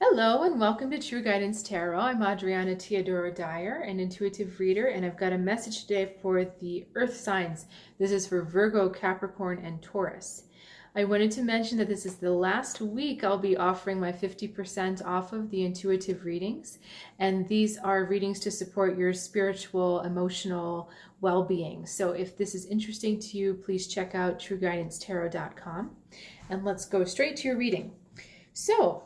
Hello and welcome to True Guidance Tarot. I'm Adriana Teodoro-Dier, an intuitive reader, and I've got a message today for the earth signs. This is for Virgo, Capricorn, and Taurus. I wanted to mention that this is the last week I'll be offering my 50% off of the intuitive readings, and these are readings to support your spiritual, emotional well-being. So if this is interesting to you, please check out trueguidancetarot.com, and let's go straight to your reading. So,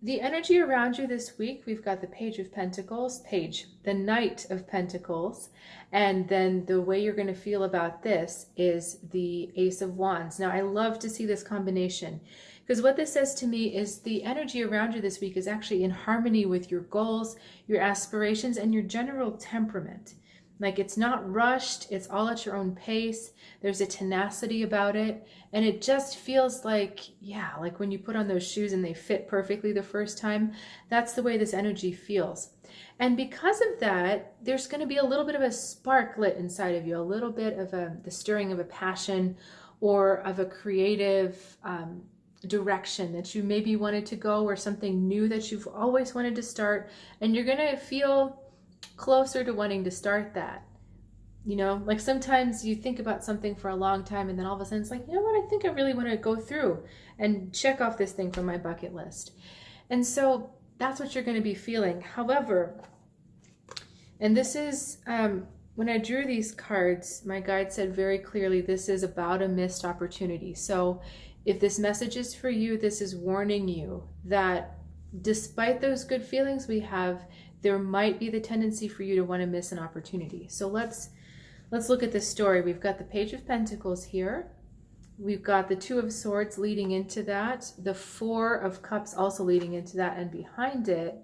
the energy around you this week, we've got the Page of Pentacles, the Knight of Pentacles, and then the way you're going to feel about this is the Ace of Wands. Now, I love to see this combination because what this says to me is the energy around you this week is actually in harmony with your goals, your aspirations, and your general temperament. Like, it's not rushed, it's all at your own pace, there's a tenacity about it, and it just feels like, yeah, like when you put on those shoes and they fit perfectly the first time, that's the way this energy feels. And because of that, there's going to be a little bit of a spark lit inside of you, a little bit of the stirring of a passion or of a creative direction that you maybe wanted to go, or something new that you've always wanted to start, and you're going to feel closer to wanting to start that. You know, like sometimes you think about something for a long time and then all of a sudden it's like, you know what, I think I really want to go through and check off this thing from my bucket list. And so that's what you're going to be feeling. However, and this is, when I drew these cards, my guide said very clearly, this is about a missed opportunity. So if this message is for you, this is warning you that despite those good feelings we have, there might be the tendency for you to want to miss an opportunity. So let's look at this story. We've got the Page of Pentacles here. We've got the Two of Swords leading into that. The Four of Cups also leading into that. And behind it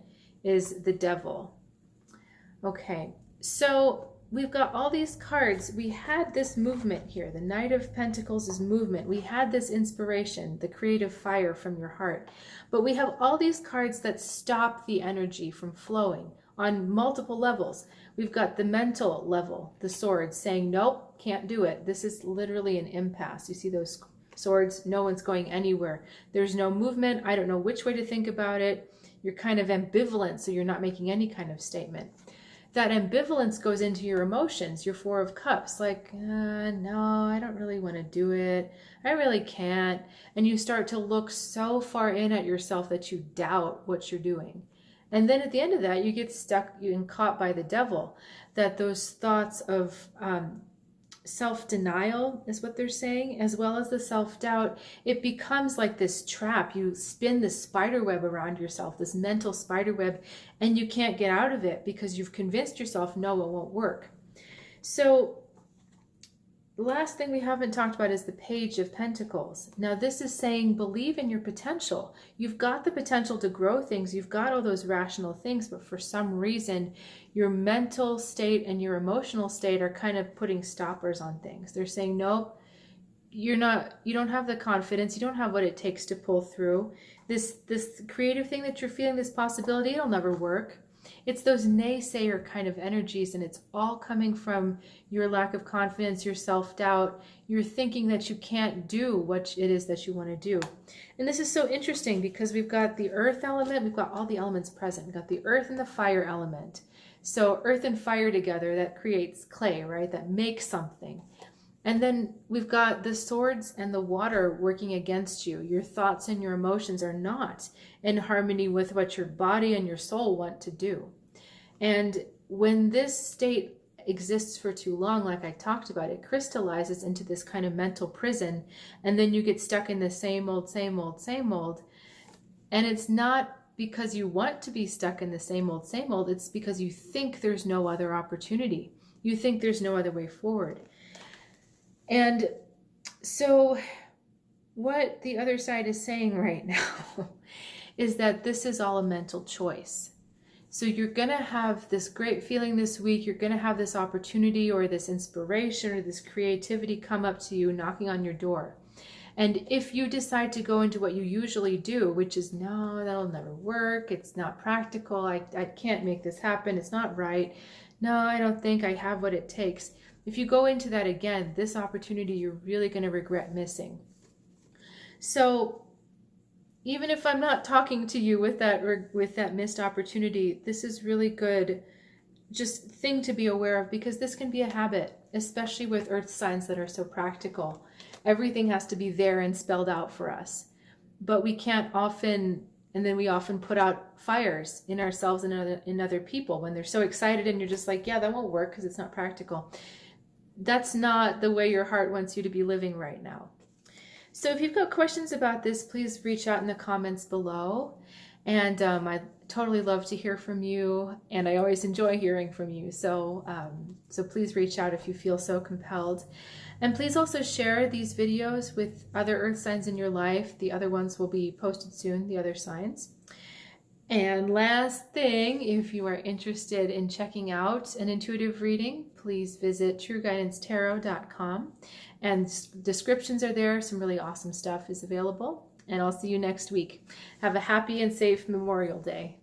is the Devil. Okay, so we've got all these cards. We had this movement here. The Knight of Pentacles is movement. We had this inspiration, the creative fire from your heart. But we have all these cards that stop the energy from flowing on multiple levels. We've got the mental level, the swords saying, nope, can't do it. This is literally an impasse. You see those swords? No one's going anywhere. There's no movement. I don't know which way to think about it. You're kind of ambivalent, so you're not making any kind of statement. That ambivalence goes into your emotions, your Four of Cups, like, no, I don't really want to do it. I really can't. And you start to look so far in at yourself that you doubt what you're doing. And then at the end of that, you get stuck and caught by the Devil, that those thoughts of self-denial is what they're saying, as well as the self-doubt, it becomes like this trap. You spin this spider web around yourself, this mental spider web, and you can't get out of it because you've convinced yourself, no, it won't work. So the last thing we haven't talked about is the Page of Pentacles. Now this is saying, believe in your potential. You've got the potential to grow things. You've got all those rational things, but for some reason, your mental state and your emotional state are kind of putting stoppers on things. They're saying, nope, you don't have the confidence. You don't have what it takes to pull through. This creative thing that you're feeling, this possibility, it'll never work. It's those naysayer kind of energies, and it's all coming from your lack of confidence, your self-doubt. You're thinking that you can't do what it is that you want to do. And this is so interesting because we've got the earth element, we've got all the elements present. We've got the earth and the fire element. So earth and fire together, that creates clay, right? That makes something. And then we've got the swords and the water working against you. Your thoughts and your emotions are not in harmony with what your body and your soul want to do. And when this state exists for too long, like I talked about, it crystallizes into this kind of mental prison. And then you get stuck in the same old, same old, same old. And it's not because you want to be stuck in the same old, same old. It's because you think there's no other opportunity. You think there's no other way forward. And so what the other side is saying right now is that this is all a mental choice. So you're going to have this great feeling this week. You're going to have this opportunity or this inspiration or this creativity come up to you knocking on your door. And if you decide to go into what you usually do, which is, no, that'll never work. It's not practical. I can't make this happen. It's not right. No, I don't think I have what it takes. If you go into that again, this opportunity you're really going to regret missing. So even if I'm not talking to you with that missed opportunity, this is really good just thing to be aware of, because this can be a habit, especially with earth signs that are so practical. Everything has to be there and spelled out for us, but we can't often, and then we often put out fires in ourselves and in other people when they're so excited and you're just like, yeah, that won't work because it's not practical. That's not the way your heart wants you to be living right now. So if you've got questions about this, please reach out in the comments below. And I totally love to hear from you, and I always enjoy hearing from you. So, so please reach out if you feel so compelled. And please also share these videos with other earth signs in your life. The other ones will be posted soon, the other signs. And last thing, if you are interested in checking out an intuitive reading, please visit trueguidancetarot.com. And descriptions are there. Some really awesome stuff is available. And I'll see you next week. Have a happy and safe Memorial Day.